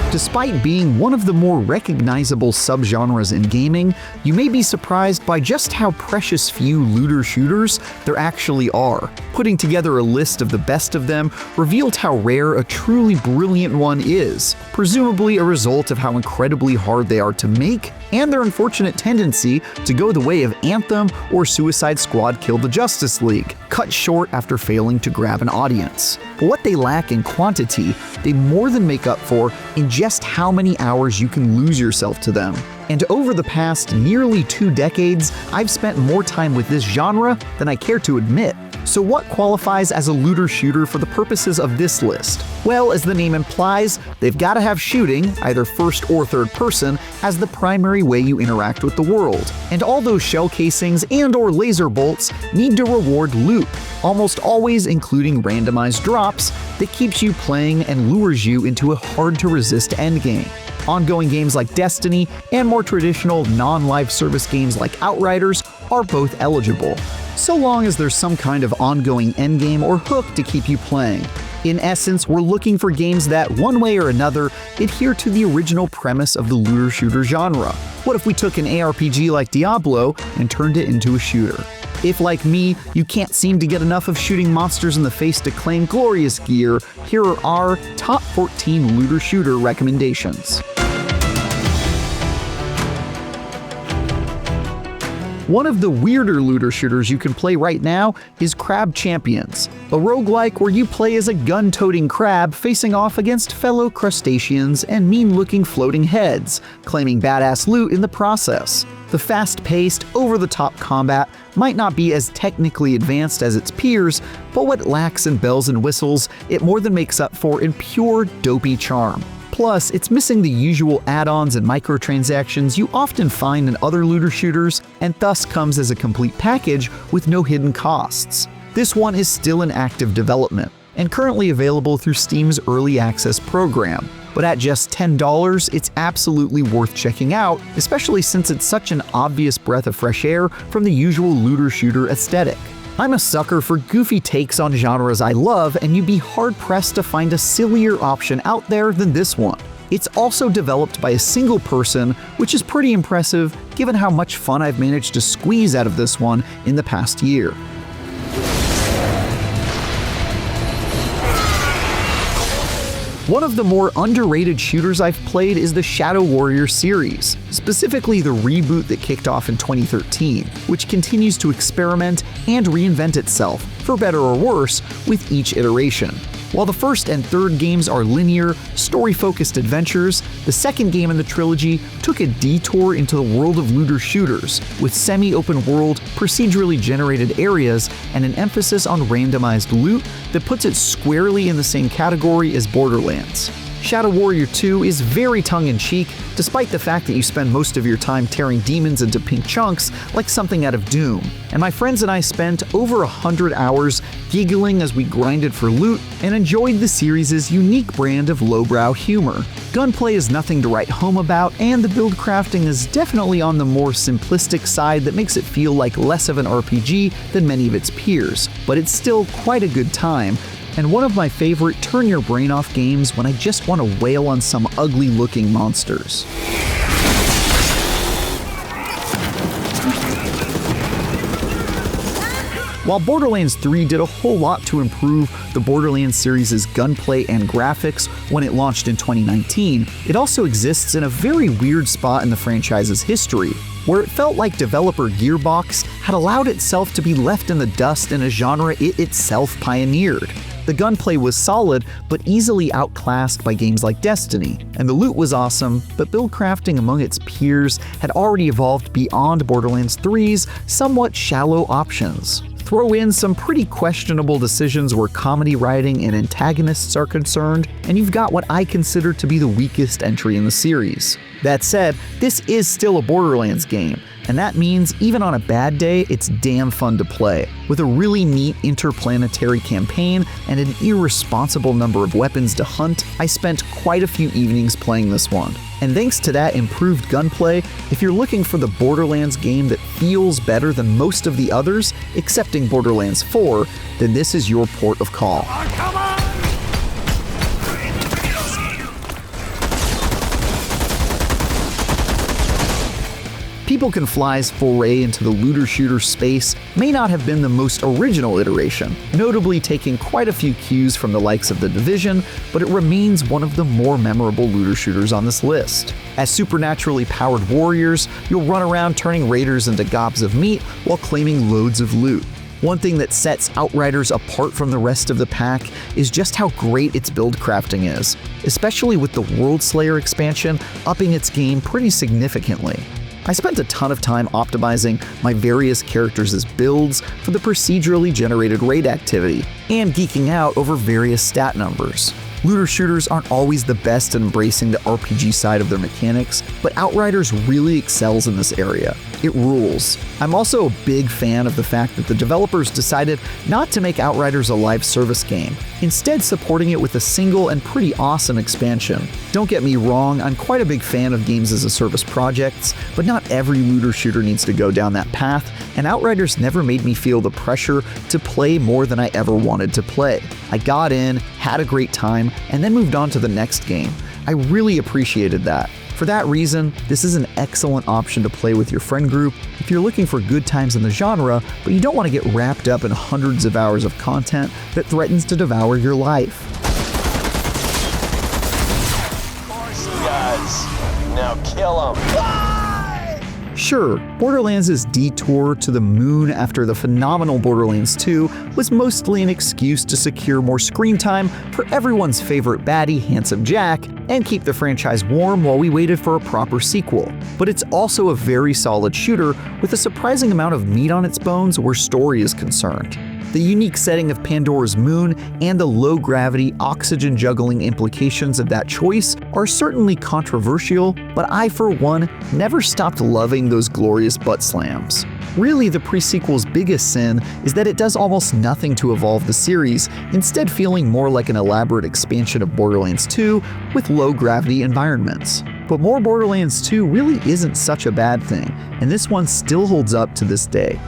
Despite being one of the more recognizable subgenres in gaming, you may be surprised by just how precious few looter shooters there actually are. Putting together a list of the best of them revealed how rare a truly brilliant one is, presumably a result of how incredibly hard they are to make and their unfortunate tendency to go the way of Anthem or Suicide Squad Kill the Justice League, cut short after failing to grab an audience. But what they lack in quantity, they more than make up for in just how many hours you can lose yourself to them. And over the past nearly 2 decades, I've spent more time with this genre than I care to admit. So what qualifies as a looter shooter for the purposes of this list? Well, as the name implies, they've got to have shooting, either first or third person, as the primary way you interact with the world. And all those shell casings and/or laser bolts need to reward loot, almost always including randomized drops that keeps you playing and lures you into a hard-to-resist endgame. Ongoing games like Destiny and more traditional non-live service games like Outriders are both eligible, so long as there's some kind of ongoing endgame or hook to keep you playing. In essence, we're looking for games that, one way or another, adhere to the original premise of the looter shooter genre. What if we took an ARPG like Diablo and turned it into a shooter? If, like me, you can't seem to get enough of shooting monsters in the face to claim glorious gear, here are our top 14 looter shooter recommendations. One of the weirder looter shooters you can play right now is Crab Champions, a roguelike where you play as a gun-toting crab facing off against fellow crustaceans and mean-looking floating heads, claiming badass loot in the process. The fast-paced, over-the-top combat might not be as technically advanced as its peers, but what lacks in bells and whistles, it more than makes up for in pure dopey charm. Plus, it's missing the usual add-ons and microtransactions you often find in other looter shooters, and thus comes as a complete package with no hidden costs. This one is still in active development, and currently available through Steam's Early Access program. But at just $10, it's absolutely worth checking out, especially since it's such an obvious breath of fresh air from the usual looter shooter aesthetic. I'm a sucker for goofy takes on genres I love, and you'd be hard-pressed to find a sillier option out there than this one. It's also developed by a single person, which is pretty impressive given how much fun I've managed to squeeze out of this one in the past year. One of the more underrated shooters I've played is the Shadow Warrior series, specifically the reboot that kicked off in 2013, which continues to experiment and reinvent itself, for better or worse, with each iteration. While the first and third games are linear, story-focused adventures, the second game in the trilogy took a detour into the world of looter shooters, with semi-open world, procedurally generated areas, and an emphasis on randomized loot that puts it squarely in the same category as Borderlands. Shadow Warrior 2 is very tongue-in-cheek, despite the fact that you spend most of your time tearing demons into pink chunks like something out of Doom. And my friends and I spent over 100 hours giggling as we grinded for loot and enjoyed the series' unique brand of lowbrow humor. Gunplay is nothing to write home about, and the build crafting is definitely on the more simplistic side that makes it feel like less of an RPG than many of its peers, but it's still quite a good time, and one of my favorite turn-your-brain-off games when I just want to wail on some ugly-looking monsters. While Borderlands 3 did a whole lot to improve the Borderlands series' gunplay and graphics when it launched in 2019, it also exists in a very weird spot in the franchise's history, where it felt like developer Gearbox had allowed itself to be left in the dust in a genre it itself pioneered. The gunplay was solid, but easily outclassed by games like Destiny, and the loot was awesome, but build crafting among its peers had already evolved beyond Borderlands 3's somewhat shallow options. Throw in some pretty questionable decisions where comedy writing and antagonists are concerned, and you've got what I consider to be the weakest entry in the series. That said, this is still a Borderlands game, and that means even on a bad day, it's damn fun to play. With a really neat interplanetary campaign and an irresponsible number of weapons to hunt, I spent quite a few evenings playing this one. And thanks to that improved gunplay, if you're looking for the Borderlands game that feels better than most of the others, excepting Borderlands 4, then this is your port of call. Come on! People Can Fly's foray into the looter-shooter space may not have been the most original iteration, notably taking quite a few cues from the likes of The Division, but it remains one of the more memorable looter-shooters on this list. As supernaturally powered warriors, you'll run around turning raiders into gobs of meat while claiming loads of loot. One thing that sets Outriders apart from the rest of the pack is just how great its build crafting is, especially with the World Slayer expansion upping its game pretty significantly. I spent a ton of time optimizing my various characters' builds for the procedurally generated raid activity, and geeking out over various stat numbers. Looter shooters aren't always the best at embracing the RPG side of their mechanics, but Outriders really excels in this area. It rules. I'm also a big fan of the fact that the developers decided not to make Outriders a live service game, instead supporting it with a single and pretty awesome expansion. Don't get me wrong, I'm quite a big fan of games as a service projects, but not every looter shooter needs to go down that path, and Outriders never made me feel the pressure to play more than I ever wanted to play. I got in, had a great time, and then moved on to the next game. I really appreciated that. For that reason, this is an excellent option to play with your friend group if you're looking for good times in the genre, but you don't want to get wrapped up in hundreds of hours of content that threatens to devour your life. Of course he does. Now kill him. Sure, Borderlands' detour to the moon after the phenomenal Borderlands 2 was mostly an excuse to secure more screen time for everyone's favorite baddie, Handsome Jack, and keep the franchise warm while we waited for a proper sequel. But it's also a very solid shooter with a surprising amount of meat on its bones where story is concerned. The unique setting of Pandora's moon and the low-gravity, oxygen-juggling implications of that choice are certainly controversial, but I, for one, never stopped loving those glorious butt slams. Really, the pre-sequel's biggest sin is that it does almost nothing to evolve the series, instead feeling more like an elaborate expansion of Borderlands 2 with low-gravity environments. But more Borderlands 2 really isn't such a bad thing, and this one still holds up to this day.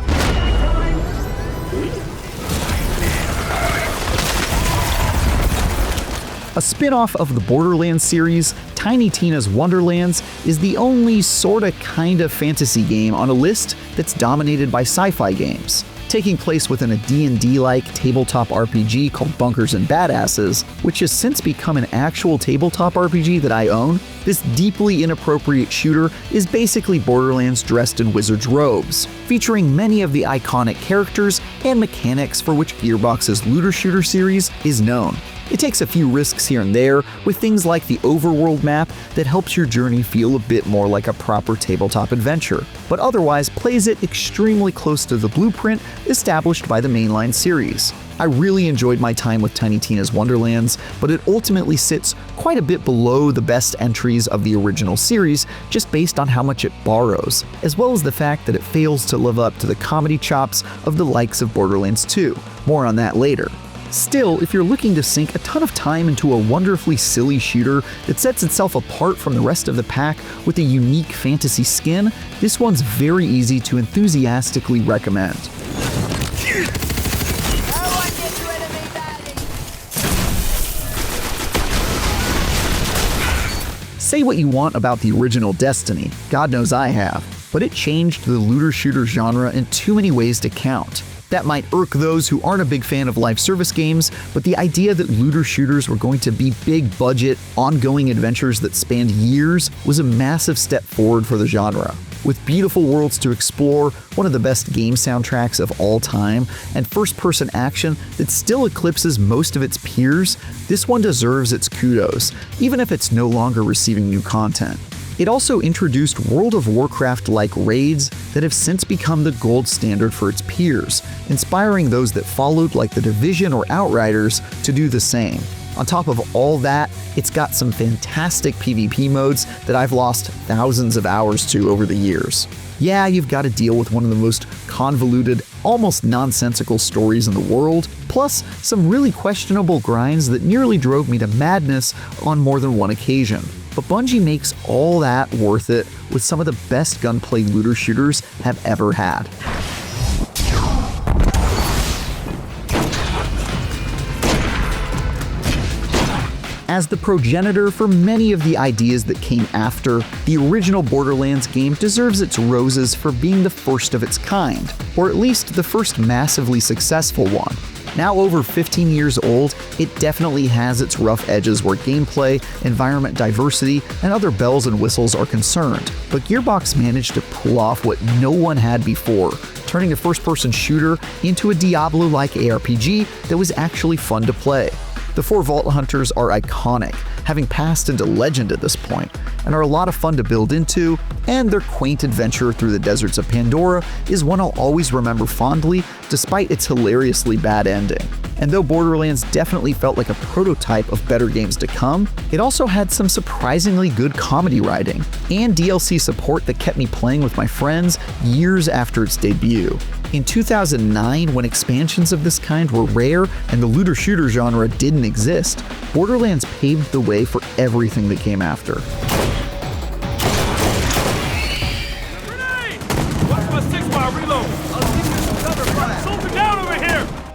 A spin-off of the Borderlands series, Tiny Tina's Wonderlands is the only sorta kinda fantasy game on a list that's dominated by sci-fi games. Taking place within a D&D-like tabletop RPG called Bunkers and Badasses, which has since become an actual tabletop RPG that I own, this deeply inappropriate shooter is basically Borderlands dressed in wizard's robes, featuring many of the iconic characters and mechanics for which Gearbox's looter shooter series is known. It takes a few risks here and there with things like the overworld map that helps your journey feel a bit more like a proper tabletop adventure, but otherwise plays it extremely close to the blueprint established by the mainline series. I really enjoyed my time with Tiny Tina's Wonderlands, but it ultimately sits quite a bit below the best entries of the original series just based on how much it borrows, as well as the fact that it fails to live up to the comedy chops of the likes of Borderlands 2. More on that later. Still, if you're looking to sink a ton of time into a wonderfully silly shooter that sets itself apart from the rest of the pack with a unique fantasy skin, this one's very easy to enthusiastically recommend. Say what you want about the original Destiny, God knows I have, but it changed the looter-shooter genre in too many ways to count. That might irk those who aren't a big fan of live service games, but the idea that looter shooters were going to be big-budget, ongoing adventures that spanned years was a massive step forward for the genre. With beautiful worlds to explore, one of the best game soundtracks of all time, and first-person action that still eclipses most of its peers, this one deserves its kudos, even if it's no longer receiving new content. It also introduced World of Warcraft-like raids that have since become the gold standard for its peers, inspiring those that followed like The Division or Outriders to do the same. On top of all that, it's got some fantastic PvP modes that I've lost thousands of hours to over the years. Yeah, you've got to deal with one of the most convoluted, almost nonsensical stories in the world, plus some really questionable grinds that nearly drove me to madness on more than one occasion. But Bungie makes all that worth it with some of the best gunplay looter shooters have ever had. As the progenitor for many of the ideas that came after, the original Borderlands game deserves its roses for being the first of its kind, or at least the first massively successful one. Now over 15 years old, it definitely has its rough edges where gameplay, environment diversity, and other bells and whistles are concerned, but Gearbox managed to pull off what no one had before, turning a first-person shooter into a Diablo-like ARPG that was actually fun to play. The 4 Vault Hunters are iconic, having passed into legend at this point, and are a lot of fun to build into, and their quaint adventure through the deserts of Pandora is one I'll always remember fondly, despite its hilariously bad ending. And though Borderlands definitely felt like a prototype of better games to come, it also had some surprisingly good comedy writing, and DLC support that kept me playing with my friends years after its debut. In 2009, when expansions of this kind were rare and the looter-shooter genre didn't exist, Borderlands paved the way for everything that came after.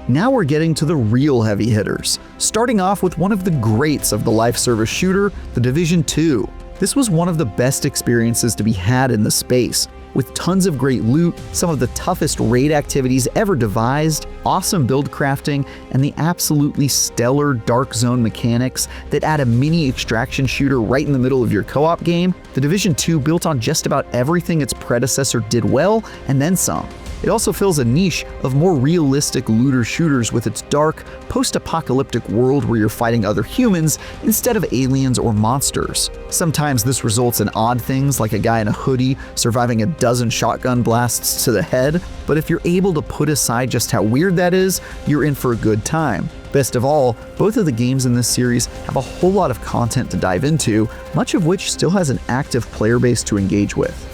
Now we're getting to the real heavy hitters, starting off with one of the greats of the life service shooter, The Division 2. This was one of the best experiences to be had in the space, with tons of great loot, some of the toughest raid activities ever devised, awesome build crafting, and the absolutely stellar Dark Zone mechanics that add a mini extraction shooter right in the middle of your co-op game. The Division 2 built on just about everything its predecessor did well, and then some. It also fills a niche of more realistic looter shooters with its dark, post-apocalyptic world where you're fighting other humans instead of aliens or monsters. Sometimes this results in odd things like a guy in a hoodie surviving a dozen shotgun blasts to the head, but if you're able to put aside just how weird that is, you're in for a good time. Best of all, both of the games in this series have a whole lot of content to dive into, much of which still has an active player base to engage with.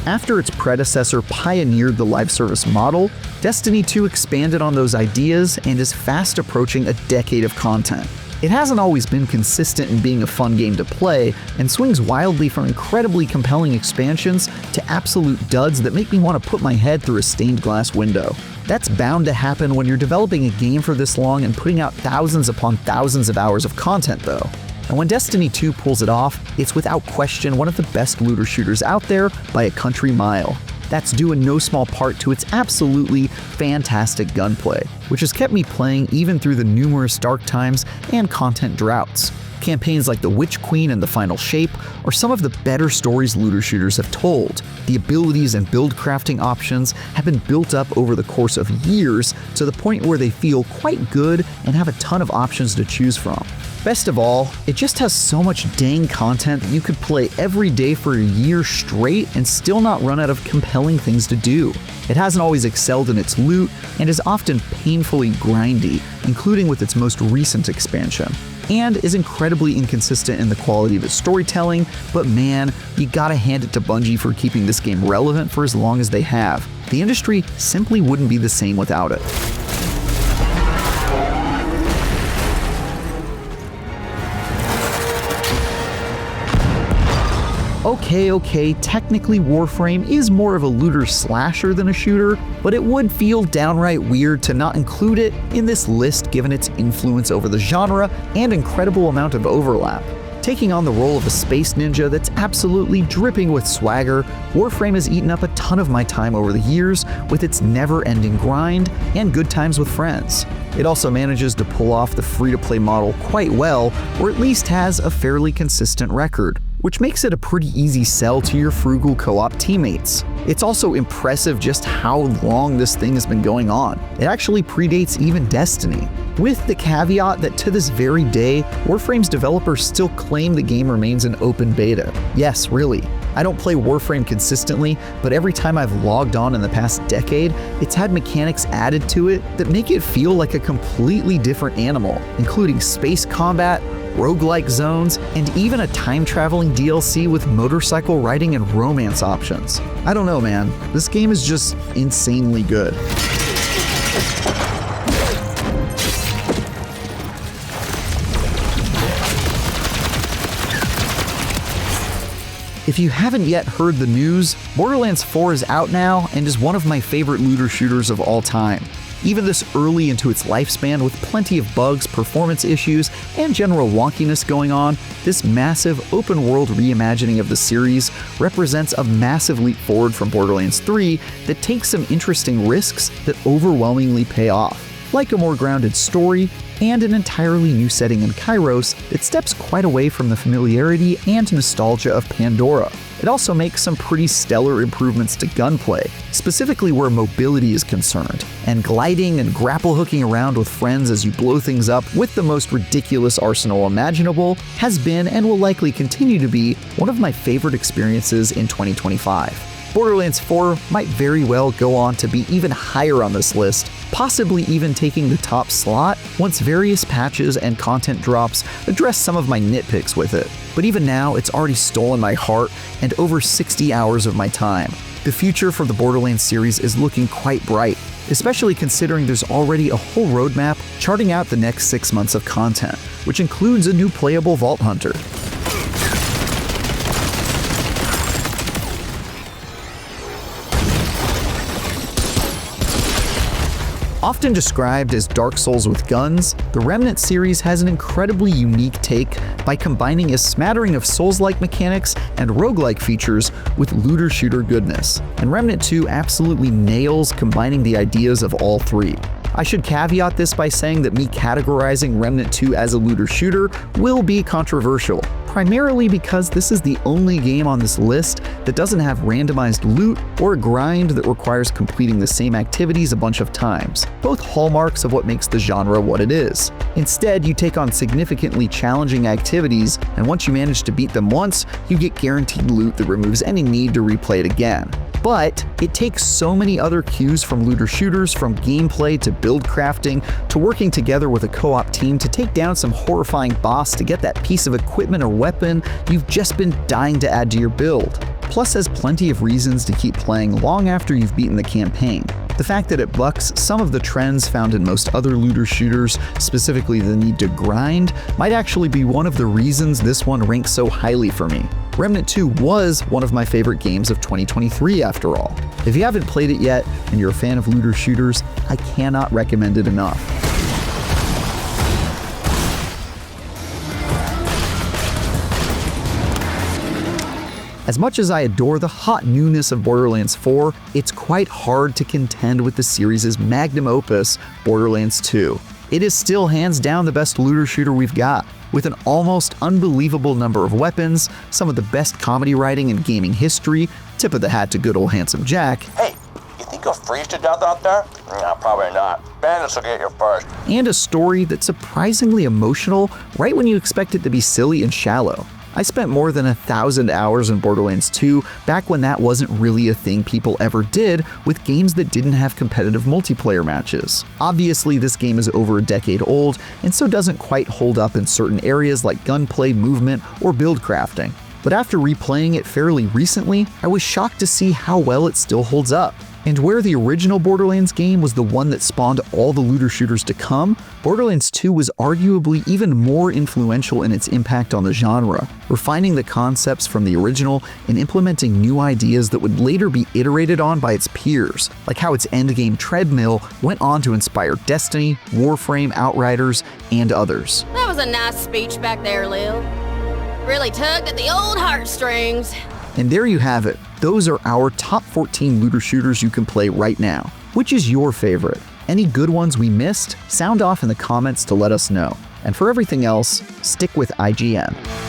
After its predecessor pioneered the live service model, Destiny 2 expanded on those ideas and is fast approaching a decade of content. It hasn't always been consistent in being a fun game to play, and swings wildly from incredibly compelling expansions to absolute duds that make me want to put my head through a stained glass window. That's bound to happen when you're developing a game for this long and putting out thousands upon thousands of hours of content though. And when Destiny 2 pulls it off, it's without question one of the best looter shooters out there by a country mile. That's due in no small part to its absolutely fantastic gunplay, which has kept me playing even through the numerous dark times and content droughts. Campaigns like The Witch Queen and The Final Shape are some of the better stories looter shooters have told. The abilities and build crafting options have been built up over the course of years to the point where they feel quite good and have a ton of options to choose from. Best of all, it just has so much dang content that you could play every day for a year straight and still not run out of compelling things to do. It hasn't always excelled in its loot and is often painfully grindy, including with its most recent expansion, and is incredibly inconsistent in the quality of its storytelling, but man, you gotta hand it to Bungie for keeping this game relevant for as long as they have. The industry simply wouldn't be the same without it. Okay, technically Warframe is more of a looter slasher than a shooter, but it would feel downright weird to not include it in this list given its influence over the genre and incredible amount of overlap. Taking on the role of a space ninja that's absolutely dripping with swagger, Warframe has eaten up a ton of my time over the years with its never-ending grind and good times with friends. It also manages to pull off the free-to-play model quite well, or at least has a fairly consistent record, which makes it a pretty easy sell to your frugal co-op teammates. It's also impressive just how long this thing has been going on. It actually predates even Destiny, with the caveat that to this very day, Warframe's developers still claim the game remains in open beta. Yes, really. I don't play Warframe consistently, but every time I've logged on in the past decade, it's had mechanics added to it that make it feel like a completely different animal, including space combat, roguelike zones, and even a time-traveling DLC with motorcycle riding and romance options. I don't know, man. This game is just insanely good. If you haven't yet heard the news, Borderlands 4 is out now and is one of my favorite looter shooters of all time. Even this early into its lifespan with plenty of bugs, performance issues, and general wonkiness going on, this massive open-world reimagining of the series represents a massive leap forward from Borderlands 3 that takes some interesting risks that overwhelmingly pay off, like a more grounded story and an entirely new setting in Kairos that steps quite away from the familiarity and nostalgia of Pandora. It also makes some pretty stellar improvements to gunplay, specifically where mobility is concerned, and gliding and grapple hooking around with friends as you blow things up with the most ridiculous arsenal imaginable has been and will likely continue to be one of my favorite experiences in 2025. Borderlands 4 might very well go on to be even higher on this list, possibly even taking the top slot once various patches and content drops address some of my nitpicks with it. But even now, it's already stolen my heart and over 60 hours of my time. The future for the Borderlands series is looking quite bright, especially considering there's already a whole roadmap charting out the next 6 months of content, which includes a new playable Vault Hunter. Often described as Dark Souls with guns, the Remnant series has an incredibly unique take by combining a smattering of Souls-like mechanics and roguelike features with looter-shooter goodness. And Remnant 2 absolutely nails combining the ideas of all three. I should caveat this by saying that me categorizing Remnant 2 as a looter shooter will be controversial, primarily because this is the only game on this list that doesn't have randomized loot or a grind that requires completing the same activities a bunch of times, both hallmarks of what makes the genre what it is. Instead, you take on significantly challenging activities, and once you manage to beat them once, you get guaranteed loot that removes any need to replay it again. But it takes so many other cues from looter shooters, from gameplay to build crafting to working together with a co-op team to take down some horrifying boss to get that piece of equipment or weapon you've just been dying to add to your build. Plus has plenty of reasons to keep playing long after you've beaten the campaign. The fact that it bucks some of the trends found in most other looter shooters, specifically the need to grind, might actually be one of the reasons this one ranks so highly for me. Remnant 2 was one of my favorite games of 2023 after all. If you haven't played it yet and you're a fan of looter shooters, I cannot recommend it enough. As much as I adore the hot newness of Borderlands 4, it's quite hard to contend with the series' magnum opus, Borderlands 2. It is still hands down the best looter shooter we've got, with an almost unbelievable number of weapons, some of the best comedy writing in gaming history, tip of the hat to good old handsome Jack. Hey, you think you'll freeze to death out there? No, probably not. Bandits will get you first. And a story that's surprisingly emotional right when you expect it to be silly and shallow. I spent more than 1,000 hours in Borderlands 2 back when that wasn't really a thing people ever did with games that didn't have competitive multiplayer matches. Obviously, this game is over a decade old and so doesn't quite hold up in certain areas like gunplay, movement, or build crafting. But after replaying it fairly recently, I was shocked to see how well it still holds up. And where the original Borderlands game was the one that spawned all the looter shooters to come, Borderlands 2 was arguably even more influential in its impact on the genre, refining the concepts from the original and implementing new ideas that would later be iterated on by its peers, like how its endgame treadmill went on to inspire Destiny, Warframe, Outriders, and others. That was a nice speech back there, Lil. Really tugged at the old heartstrings. And there you have it. Those are our top 14 looter shooters you can play right now. Which is your favorite? Any good ones we missed? Sound off in the comments to let us know. And for everything else, stick with IGN.